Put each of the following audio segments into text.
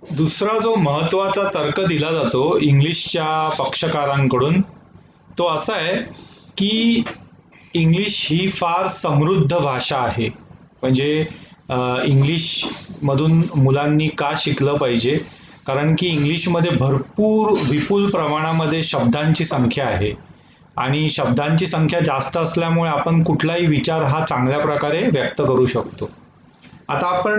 दुसरा जो महत्वाचा तर्क दिला जातो इंग्लिशच्या पक्षकारांकडून तो असा आहे की इंग्लिश ही फार समृद्ध भाषा आहे. म्हणजे इंग्लिश मधून मुलांनी का शिकलं पाहिजे, कारण की इंग्लिशमध्ये भरपूर विपुल प्रमाणामध्ये शब्दांची संख्या आहे आणि शब्दांची संख्या जास्त असल्यामुळे आपण कुठलाही विचार हा चांगल्या प्रकारे व्यक्त करू शकतो. आता आपण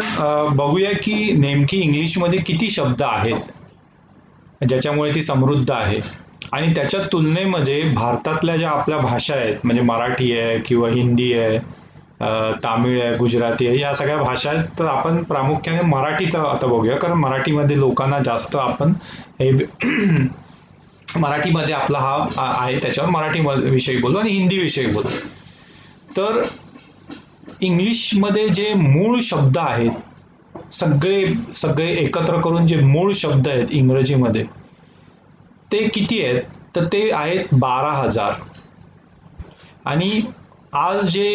बघूया की नेमकी इंग्लिशमध्ये किती शब्द आहेत ज्याच्यामुळे ती समृद्ध आहे आणि त्याच्या तुलनेमध्ये भारतातल्या ज्या आपल्या भाषा आहेत म्हणजे मराठी आहे किंवा हिंदी आहे, तामिळ आहे, गुजराती आहे, या सगळ्या भाषा आहेत. तर आपण प्रामुख्याने मराठीचा आता बघूया, कारण मराठीमध्ये लोकांना जास्त आपण हे मराठीमध्ये आपला हा आहे त्याच्यावर मराठी विषयी बोलू आणि हिंदी विषयी बोलू. तर इंग्लिशमध्ये जे मूळ शब्द आहेत सगळे सगळे एकत्र करून जे मूळ शब्द आहेत इंग्रजीमध्ये ते किती आहेत, तर ते आहेत 12,000. आणि आज जे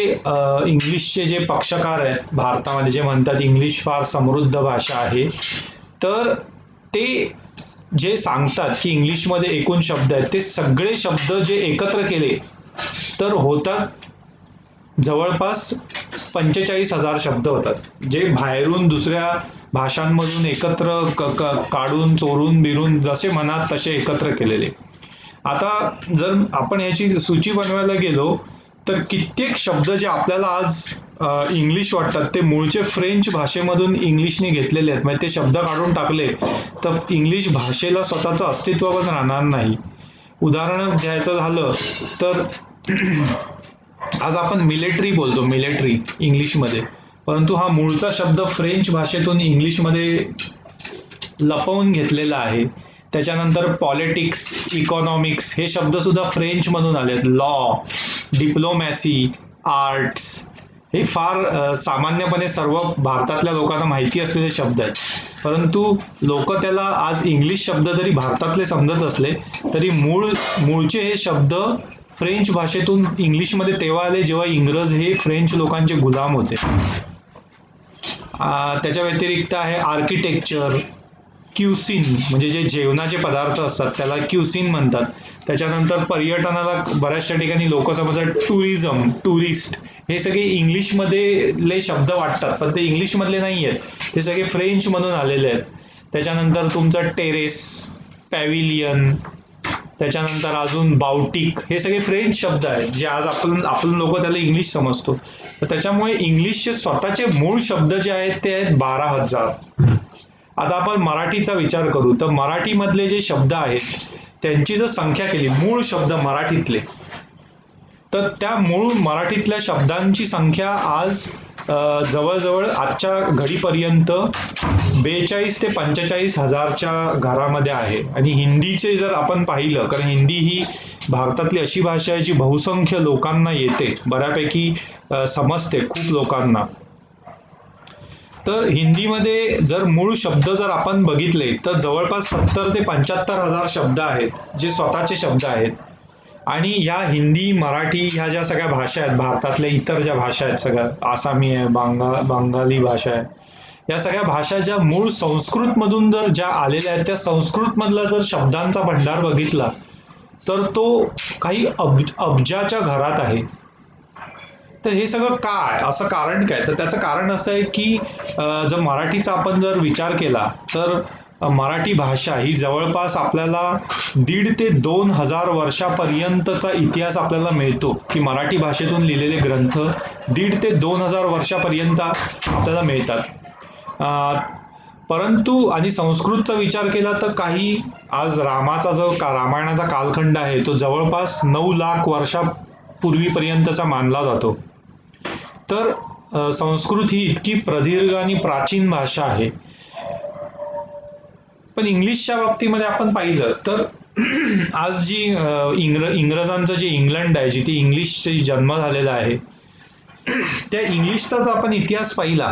इंग्लिशचे जे पक्षकार आहेत भारतामध्ये जे म्हणतात इंग्लिश फार समृद्ध भाषा आहे, तर ते जे सांगतात की इंग्लिशमध्ये एकूण शब्द आहेत ते सगळे शब्द जे एकत्र केले तर होतात जवळपास 45,000 शब्द होतात, जे बाहेरून दुसऱ्या भाषांमधून एकत्र काढून चोरून बिरून जसे मनात तसे एकत्र केलेले. आता जर आपण याची सूची बनवायला गेलो तर कित्येक शब्द जे आपल्याला आज इंग्लिश वाटतात ते मूळचे फ्रेंच भाषेमधून इंग्लिशने घेतलेले आहेत. म्हणजे ते शब्द काढून टाकले तर इंग्लिश भाषेला स्वतःचं अस्तित्व पण राहणार नाही. उदाहरण घ्यायचं झालं तर आज आपण मिलिटरी बोलतो, मिलिटरी इंग्लिशमध्ये, परंतु हा मूळचा शब्द फ्रेंच भाषेतून इंग्लिशमध्ये लपवून घेतलेला आहे. त्याच्यानंतर पॉलिटिक्स, इकॉनॉमिक्स हे शब्द सुद्धा फ्रेंच मधून आलेत. लॉ, डिप्लोमॅसी, आर्ट्स हे फार सामान्यपणे सर्व भारतातल्या लोकांना माहिती असलेले शब्द आहेत, परंतु लोक त्याला आज इंग्लिश शब्द जरी भारतातले समजत असले तरी मूळचे हे शब्द फ्रेंच भाषेतून इंग्लिशमध्ये तेव्हा आले जेव्हा इंग्रज हे फ्रेंच लोकांचे गुलाम होते. त्याच्या व्यतिरिक्त आहे आर्किटेक्चर, क्युसिन म्हणजे जे जेवणाचे पदार्थ असतात त्याला क्युसिन म्हणतात. त्याच्यानंतर पर्यटनाला बऱ्याचशा ठिकाणी लोक समजतात टुरिझम, टुरिस्ट, हे सगळे इंग्लिशमधले शब्द वाटतात पण ते इंग्लिशमधले नाही आहेत, ते सगळे फ्रेंच मधून आलेले आहेत. त्याच्यानंतर तुमचा टेरेस, पॅव्हिलियन, त्याच्यानंतर अजून बाउटिक, हे सगळे फ्रेंच शब्द आहेत जे आज आपण लोक त्याला इंग्लिश समजतो. तर त्याच्यामुळे इंग्लिशचे स्वतःचे मूळ शब्द जे आहेत ते आहेत 12,000. आता आपण मराठीचा विचार करू तर मराठीमधले जे शब्द आहेत त्यांची जर संख्या केली मूळ शब्द मराठीतले, तर त्या मूळ मराठीतल्या शब्दांची संख्या आज जवळजवळ आजच्या घडीपर्यंत 42 ते 45,000च्या घरामध्ये आहे. आणि हिंदीचे जर आपण पाहिलं, कारण हिंदी ही भारतातली अशी भाषा आहे जी बहुसंख्य लोकांना येते, बऱ्यापैकी समजते खूप लोकांना. तर हिंदीमध्ये जर मूळ शब्द जर आपण बघितले तर जवळपास 70 ते 75,000 शब्द आहेत जे स्वतःचे शब्द आहेत. आणि या हिंदी, मराठी ह्या ज्या सगळ्या भाषा आहेत, भारतातल्या इतर ज्या भाषा आहेत सगळ्या, आसामी आहे, बंगाली भाषा आहे, या सगळ्या भाषा ज्या मूळ संस्कृत मधून जर ज्या आलेल्या आहेत त्या संस्कृत मधला जर शब्दांचा भंडार बघितला तर तो काही अब्जाच्या घरात आहे. तर हे सगळं काय, असं कारण काय, तर त्याचं कारण असं आहे की जर मराठीचा आपण जर विचार केला तर मराठी भाषा ही जवळपास आपल्याला 1,500 ते 2,000 वर्षापर्यंतचा इतिहास आपल्याला मिळतो, की मराठी भाषेतून लिहिलेले ग्रंथ 1,500 ते 2,000 वर्षापर्यंत आपल्याला मिळतात. परंतु आणि संस्कृतचा विचार केला तर काही आज रामाचा जो रामायणाचा कालखंड आहे तो जवळपास 9 लाख वर्षापूर्वीपर्यंतचा मानला जातो. तर संस्कृत ही इतकी प्रदीर्घ आणि प्राचीन भाषा आहे. पण इंग्लिशच्या बाबतीमध्ये आपण पाहिलं तर आज जी इंग्रजांचं जे इंग्लंड आहे जिथे इंग्लिशचा जन्म झालेला आहे, त्या इंग्लिशचा जर आपण इतिहास पाहिला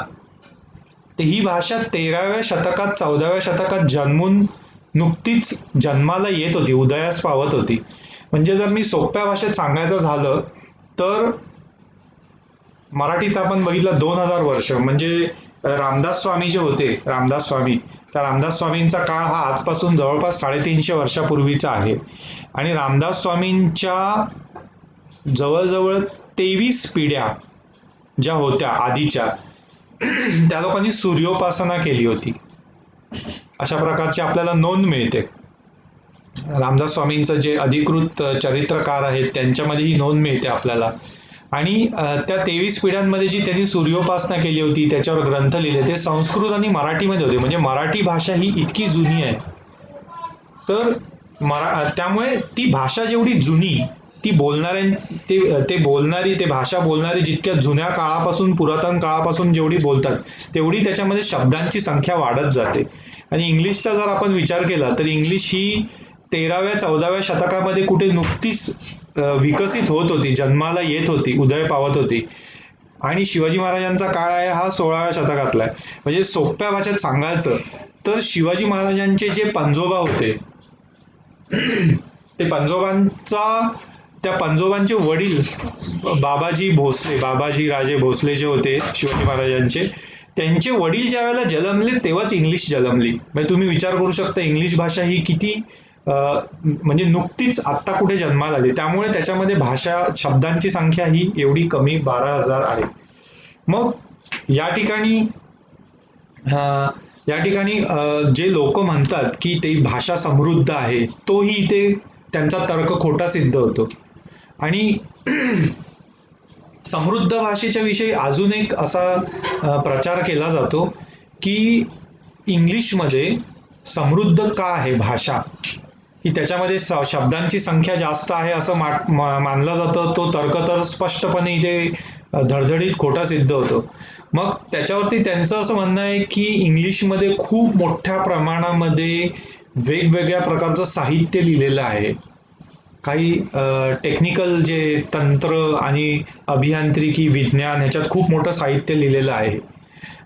तर ही भाषा 13व्या शतकात 14व्या शतकात जन्मून नुकतीच जन्माला येत होती, उदयास पावत होती. म्हणजे जर मी सोप्या भाषेत सांगायचं झालं तर मराठीचा आपण बघितलं 2,000 वर्ष म्हणजे रामदास स्वामी जे होते, रामदास स्वामी, त्या रामदास स्वामींचा काळ हा आजपासून जवळपास 350 वर्षापूर्वीचा आहे. आणि रामदास स्वामींच्या जवळजवळ 23 पिढ्या ज्या होत्या आधीच्या, त्या लोकांनी सूर्योपासना केली होती, अशा प्रकारची आपल्याला नोंद मिळते. रामदास स्वामींचं जे अधिकृत चरित्रकार आहेत त्यांच्यामध्ये ही नोंद मिळते आपल्याला. आणि त्या 23 पिढ्यांमध्ये जी त्यांनी सूर्योपासना केली होती, त्याच्यावर ग्रंथ लिहिले, ते संस्कृत आणि मराठीमध्ये होते. म्हणजे मराठी भाषा ही इतकी जुनी आहे, तर त्यामुळे ती भाषा जेवढी जुनी, ती ते भाषा बोलणारे जितक्या जुन्या काळापासून, पुरातन काळापासून जेवढी बोलतात, तेवढी त्याच्यामध्ये शब्दांची संख्या वाढत जाते. आणि इंग्लिशचा जर आपण विचार केला तर इंग्लिश ही 13व्या-14व्या शतकामध्ये कुठे नुकतीच विकसित होत होती, जन्माला येत होती, उदय पावत होती. आणि शिवाजी महाराजांचा काळ आहे हा 16व्या शतकातला आहे. म्हणजे सोप्या भाषेत सांगायचं तर शिवाजी महाराजांचे जे पणजोबा होते, त्या पणजोबांचे वडील बाबाजी राजे भोसले जे होते शिवाजी महाराजांचे, त्यांचे वडील ज्या वेळेला जन्मले तेव्हाच इंग्लिश जन्मली. म्हणजे तुम्ही विचार करू शकता इंग्लिश भाषा ही किती म्हणजे नुकतीच आत्ता कुठे जन्माला आली. त्यामुळे त्याच्यामध्ये भाषा शब्दांची संख्या ही एवढी कमी 12,000 आहे. मग या ठिकाणी जे लोक म्हणतात की ती भाषा समृद्ध आहे, तोही इथे त्यांचा तर्क खोटा सिद्ध होतो. आणि समृद्ध भाषेच्या विषयी अजून एक असा प्रचार केला जातो की इंग्लिशमध्ये समृद्ध का आहे भाषा, की त्याच्यामध्ये शब्दांची संख्या जास्त आहे असं मानलं जातं. तो तर्क तर स्पष्टपणे इथे धडधडीत खोटा सिद्ध होतो. मग त्याच्यावरती त्यांचं असं म्हणणं आहे की इंग्लिशमध्ये खूप मोठ्या प्रमाणामध्ये वेगवेगळ्या प्रकारचं साहित्य लिहिलेलं आहे. काही टेक्निकल जे तंत्र आणि अभियांत्रिकी, विज्ञान, ह्याच्यात खूप मोठं साहित्य लिहिलेलं आहे.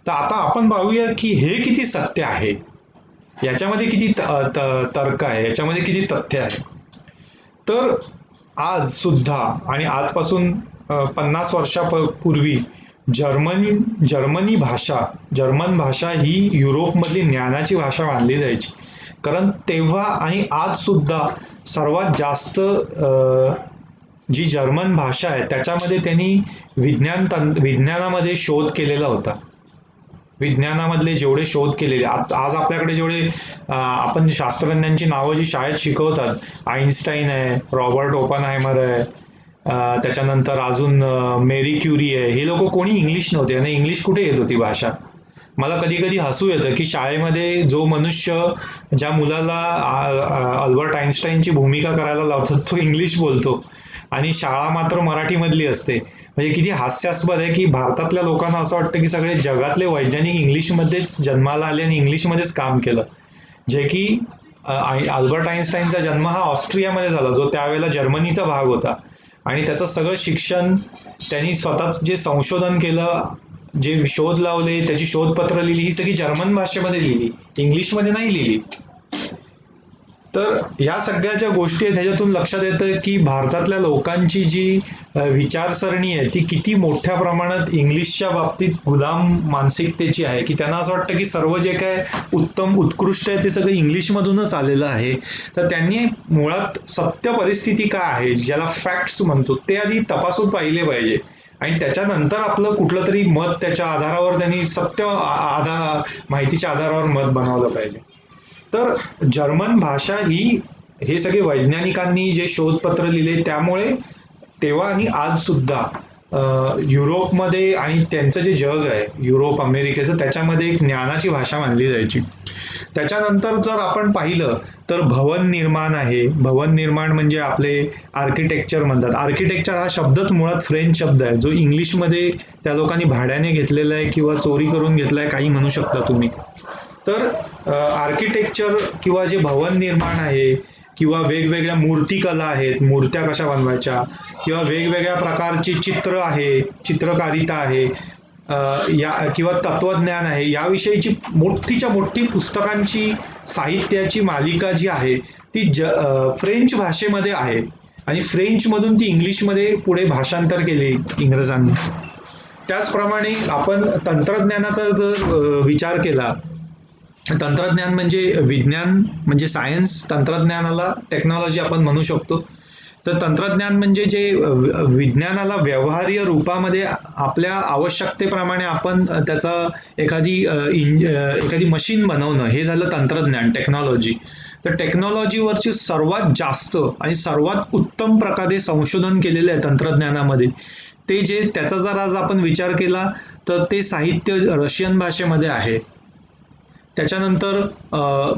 तर आता आपण पाहूया की हे किती सत्य आहे, याच्यामध्ये किती तर्क आहे, याच्यामध्ये किती तथ्य आहे. तर आज सुद्धा आणि आजपासून 50 वर्षापूर्वी जर्मन भाषा ही युरोपमधली ज्ञानाची भाषा मानली जायची. कारण तेव्हा आणि आज सुद्धा सर्वात जास्त जी जर्मन भाषा आहे त्याच्यामध्ये त्यांनी विज्ञानामध्ये शोध केलेला होता. विज्ञानामधले जेवढे शोध केलेले, आज आपल्याकडे जेवढे आपण शास्त्रज्ञांची नावं जी शाळेत शिकवतात, आईन्स्टाईन आहे, रॉबर्ट ओपनहायमर आहे, त्याच्यानंतर अजून मेरी क्युरी आहे, हे लोक कोणी इंग्लिश नव्हते. आणि इंग्लिश कुठे येत होती भाषा. मला कधी कधी हसू येतं की शाळेमध्ये जो मनुष्य ज्या मुलाला अल्बर्ट आईन्स्टाईनची भूमिका करायला लावतात तो इंग्लिश बोलतो आणि शाळा मात्र मराठीमधली असते. म्हणजे किती हास्यास्पद आहे की भारतातल्या लोकांना असं वाटतं की सगळे जगातले वैज्ञानिक इंग्लिशमध्येच जन्माला आले आणि इंग्लिशमध्येच काम केलं. जे की अल्बर्ट आईन्स्टाईनचा जन्म हा ऑस्ट्रियामध्ये झाला, जो त्यावेळेला जर्मनीचा भाग होता. आणि त्याचं सगळं शिक्षण त्यांनी स्वतःच जे संशोधन केलं, जे शोध लावले, त्याची शोधपत्र लिहिली, ही सगळी जर्मन भाषेमध्ये लिहिली, इंग्लिशमध्ये नाही लिहिली. तर या सगळ्या ज्या गोष्टी आहेत ह्याच्यातून लक्षात येतं की भारतातल्या लोकांची जी विचारसरणी आहे ती किती मोठ्या प्रमाणात इंग्लिशच्या बाबतीत गुलाम मानसिकतेची आहे, की त्यांना असं वाटतं की सर्व जे काय उत्तम उत्कृष्ट आहे ते सगळं इंग्लिशमधूनच आलेलं आहे. तर त्यांनी मुळात सत्य परिस्थिती काय आहे, ज्याला फॅक्ट्स म्हणतो, ते आधी तपासून पाहिले पाहिजे आणि त्याच्यानंतर आपलं कुठलं तरी मत त्याच्या आधारावर त्यांनी माहितीच्या आधारावर मत बनवलं पाहिजे. तर जर्मन भाषा ही, हे सगळे वैज्ञानिकांनी जे शोधपत्र लिहिले त्यामुळे तेव्हा आणि आज सुद्धा युरोपमध्ये आणि त्यांचं जे जग आहे युरोप अमेरिकेचं, त्याच्यामध्ये एक ज्ञानाची भाषा मानली जायची. त्याच्यानंतर जर आपण पाहिलं तर भवन निर्माण आहे. भवन निर्माण म्हणजे आपले आर्किटेक्चर म्हणतात. आर्किटेक्चर हा शब्दच मुळात फ्रेंच शब्द आहे, जो इंग्लिशमध्ये त्या लोकांनी भाड्याने घेतलेला आहे किंवा चोरी करून घेतलाय, काही म्हणू शकता तुम्ही. तर आर्किटेक्चर किंवा जे भवन निर्माण आहे किंवा वेगवेगळ्या मूर्तिकला आहेत, मूर्त्या कशा बनवायच्या, किंवा वेगवेगळ्या प्रकारची चित्र आहे, चित्रकारिता आहे, किंवा तत्वज्ञान आहे, याविषयीची मोठीच्या मोठी पुस्तकांची, साहित्याची मालिका जी आहे ती फ्रेंच भाषेमध्ये आहे आणि फ्रेंच मधून ती इंग्लिशमध्ये पुढे भाषांतर केली इंग्रजांनी. त्याचप्रमाणे आपण तंत्रज्ञानाचा जर विचार केला, तंत्रज्ञान म्हणजे विज्ञान, म्हणजे सायन्स तंत्रज्ञानाला टेक्नॉलॉजी आपण म्हणू शकतो. तर तंत्रज्ञान म्हणजे जे विज्ञानाला व्यवहार्य रूपामध्ये आपल्या आवश्यकतेप्रमाणे आपण त्याचा एखादी मशीन बनवणं, हे झालं तंत्रज्ञान, टेक्नॉलॉजी. तर टेक्नॉलॉजीवरची सर्वात जास्त आणि सर्वात उत्तम प्रकारे संशोधन केलेले आहे तंत्रज्ञानामध्ये. ते जे त्याचा जर आज आपण विचार केला तर ते साहित्य रशियन भाषेमध्ये आहे. त्याच्यानंतर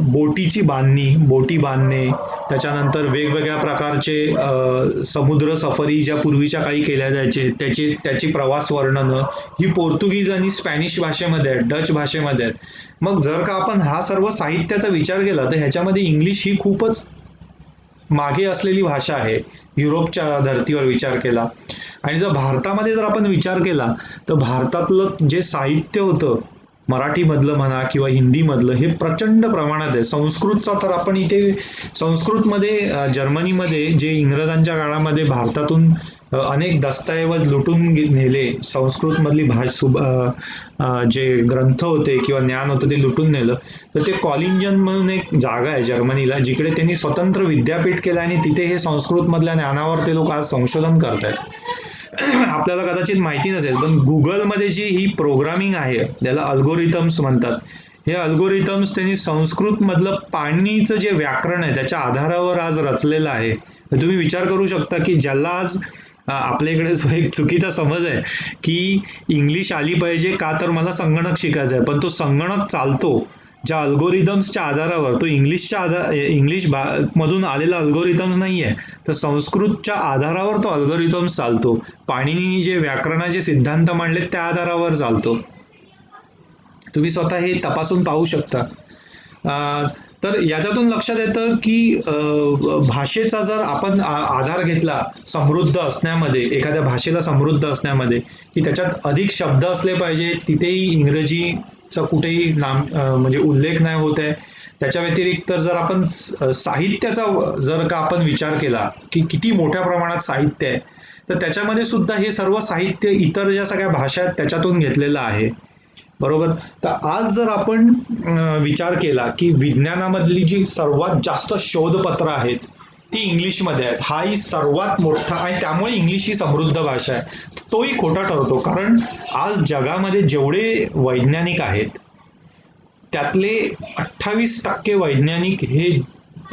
बोटीची बांधणी, बोटी बांधणे, त्याच्यानंतर वेगवेगळ्या प्रकारचे समुद्र सफरी ज्या पूर्वीच्या काळी केल्या जायचे त्याची प्रवास वर्णनं ही पोर्तुगीज आणि स्पॅनिश भाषेमध्ये आहेत, डच भाषेमध्ये आहेत. मग जर का आपण हा सर्व साहित्याचा विचार केला तर ह्याच्यामध्ये इंग्लिश ही खूपच मागे असलेली भाषा आहे युरोपच्या धर्तीवर विचार केला. आणि जर भारतामध्ये जर आपण विचार केला तर भारतातलं जे साहित्य होतं मराठीमधलं म्हणा किंवा हिंदीमधलं, हे प्रचंड प्रमाणात आहे. संस्कृतचा तर आपण इथे संस्कृतमध्ये जर्मनीमध्ये जे इंग्रजांच्या काळामध्ये भारतातून अनेक दस्तऐवज लुटून नेले, संस्कृतमधली जे ग्रंथ होते किंवा ज्ञान होतं ते लुटून नेलं. तर ते कॉलिंजन म्हणून एक जागा आहे जर्मनीला, जिकडे त्यांनी स्वतंत्र विद्यापीठ केलं आणि तिथे हे संस्कृतमधल्या ज्ञानावर ते लोक आज संशोधन करतायत. आपल्याला कदाचित माहिती नसेल पण गुगलमध्ये जी ही प्रोग्रामिंग आहे ज्याला अल्गोरिथम्स म्हणतात, हे अल्गोरिथम्स त्यांनी संस्कृत मधलं पाणीचं जे व्याकरण आहे त्याच्या आधारावर आज रचलेलं आहे. तर तुम्ही विचार करू शकता की ज्याला आज आपल्या इकडे जो एक चुकीचा समज आहे की इंग्लिश आली पाहिजे का तर मला संगणक शिकायचं आहे, पण तो संगणक चालतो ज्या अल्गोरिथम्सच्या आधारावर, तो इंग्लिश मधून आलेला अल्गोरिथम्स नाहीये, तर संस्कृतच्या आधारावर तो अल्गोरिथम्स चालतो. पाणिनीने जे व्याकरणाचे सिद्धांत मांडले त्या आधारावर चालतो. तुम्ही स्वतः हे तपासून पाहू शकता. तर याच्यातून लक्षात येतं की भाषेचा जर आपण आधार घेतला समृद्ध असण्यामध्ये, एखाद्या भाषेला समृद्ध असण्यामध्ये, की त्याच्यात अधिक शब्द असले पाहिजे, तिथेही इंग्रजीचा कुठेही म्हणजे उल्लेख नाही होत आहे. त्याच्या व्यतिरिक्त जर आपण साहित्याचा जर का आपण विचार केला की किती मोठ्या प्रमाणात साहित्य आहे, तर त्याच्यामध्ये सुद्धा हे सर्व साहित्य इतर ज्या सगळ्या भाषा आहेत त्याच्यातून घेतलेलं आहे. बरोबर. तर आज जर आपण विचार केला की विज्ञानामधली जी सर्वात जास्त शोधपत्र आहेत ती इंग्लिशमध्ये आहेत, हाही सर्वात मोठा आणि त्यामुळे इंग्लिश ही समृद्ध भाषा आहे, तोही खोटा ठरतो. कारण आज जगामध्ये जेवढे वैज्ञानिक आहेत त्यातले 28% वैज्ञानिक हे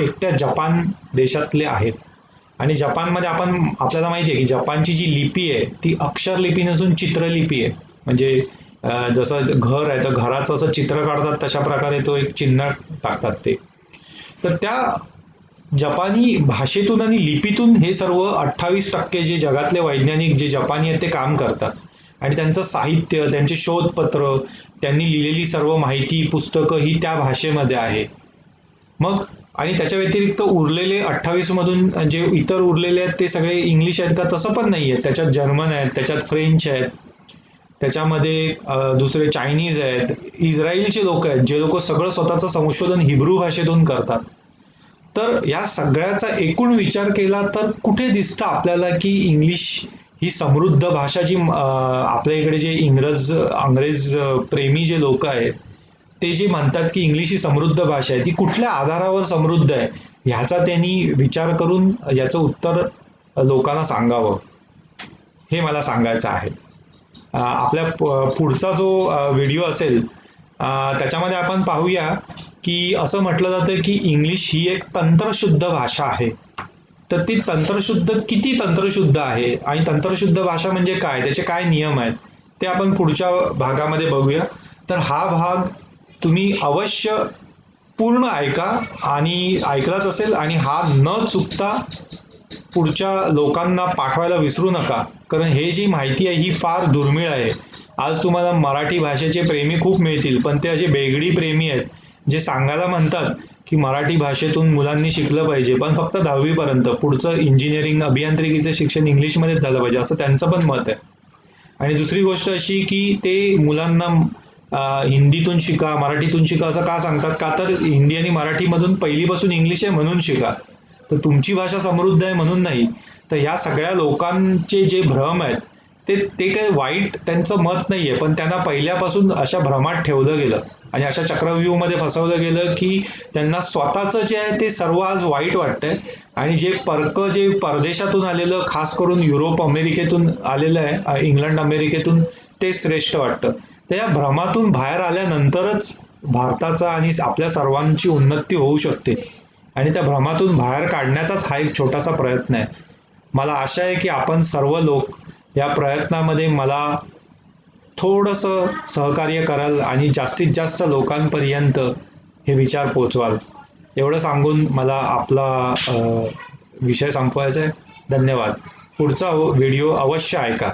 एकट्या जपान देशातले आहेत. आणि जपानमध्ये आपल्याला माहिती आहे की जपानची जी लिपी आहे ती अक्षर लिपी नसून चित्रलिपी आहे. म्हणजे जसं घर आहे तर घराचं असं चित्र काढतात तशा प्रकारे तो एक चिन्ह टाकतात ते. तर त्या जपानी भाषेतून आणि लिपीतून हे सर्व 28% जे जगातले वैज्ञानिक जे जपानी आहेत ते काम करतात. आणि त्यांचं साहित्य, त्यांचे शोधपत्र, त्यांनी लिहिलेली सर्व माहिती, पुस्तकं ही त्या भाषेमध्ये आहे. मग आणि त्याच्या व्यतिरिक्त उरलेले 28 मधून जे इतर उरलेले आहेत ते सगळे इंग्लिश आहेत का? तसं पण नाहीये. त्याच्यात जर्मन आहेत, त्याच्यात फ्रेंच आहेत, त्याच्यामध्ये दुसरे चायनीज आहेत, इस्रायलचे लोक आहेत जे लोक सगळं स्वतःचं संशोधन हिब्रू भाषेतून करतात. तर या सगळ्याचा एकूण विचार केला तर कुठे दिसतं आपल्याला की इंग्लिश ही समृद्ध भाषा, जी आपल्या इकडे जे अंग्रेज प्रेमी जे लोक आहेत ते जे म्हणतात की इंग्लिश ही समृद्ध भाषा आहे, ती कुठल्या आधारावर समृद्ध आहे ह्याचा त्यांनी विचार करून याचं उत्तर लोकांना सांगावं, हे मला सांगायचं आहे. आपल्या पुढचा जो व्हिडिओ असेल त्याच्यामध्ये आपण पाहूया की असं म्हटलं जातं की इंग्लिश ही एक तंत्रशुद्ध भाषा आहे. तर ती किती तंत्रशुद्ध आहे आणि तंत्रशुद्ध भाषा म्हणजे काय, त्याचे काय नियम आहेत ते आपण पुढच्या भागामध्ये बघूया. तर हा भाग तुम्ही अवश्य पूर्ण ऐका आणि ऐकलाच असेल आणि हा न चुकता पुढच्या लोकांना पाठवायला विसरू नका, कारण हे जी माहिती आहे ही फार दुर्मिळ आहे. आज तुम्हाला मराठी भाषेचे प्रेमी खूप मिळतील, पण ते असे बेगडी प्रेमी आहेत जे सांगायला म्हणतात की मराठी भाषेतून मुलांनी शिकलं पाहिजे पण फक्त 10वी पर्यंत, पुढचं इंजिनिअरिंग अभियांत्रिकीचं शिक्षण इंग्लिशमध्येच झालं पाहिजे असं त्यांचं पण मत आहे. आणि दुसरी गोष्ट अशी की ते मुलांना हिंदीतून शिका, मराठीतून शिका असं का सांगतात, का तर हिंदी आणि मराठीमधून पहिलीपासून इंग्लिश आहे म्हणून शिका, तर तुमची भाषा समृद्ध आहे म्हणून नाही. तर या सगळ्या लोकांचे जे भ्रम आहेत ते काही वाईट त्यांचं मत नाहीये, पण त्यांना पहिल्यापासून अशा भ्रमात ठेवलं गेलं आणि अशा चक्रव्यूहमध्ये फसवलं गेलं की त्यांना स्वतःचं जे आहे ते सर्व आज वाईट वाटतंय आणि जे परदेशातून आलेलं, खास करून युरोप अमेरिकेतून आलेलं आहे, इंग्लंड अमेरिकेतून, ते श्रेष्ठ वाटतं. तर या भ्रमातून बाहेर आल्यानंतरच भारताचा आणि आपल्या सर्वांची उन्नती होऊ शकते आणि त्या भ्रमातून बाहेर काढण्याचाच हा एक छोटासा प्रयत्न आहे. मला आशा आहे की आपण सर्व लोक या प्रयत्नामध्ये मला थोडंसं सहकार्य कराल आणि जास्तीत जास्त लोकांपर्यंत हे विचार पोचवाल. एवढं सांगून मला आपला विषय संपवायचा आहे. धन्यवाद. पुढचा व्हिडिओ अवश्य ऐका.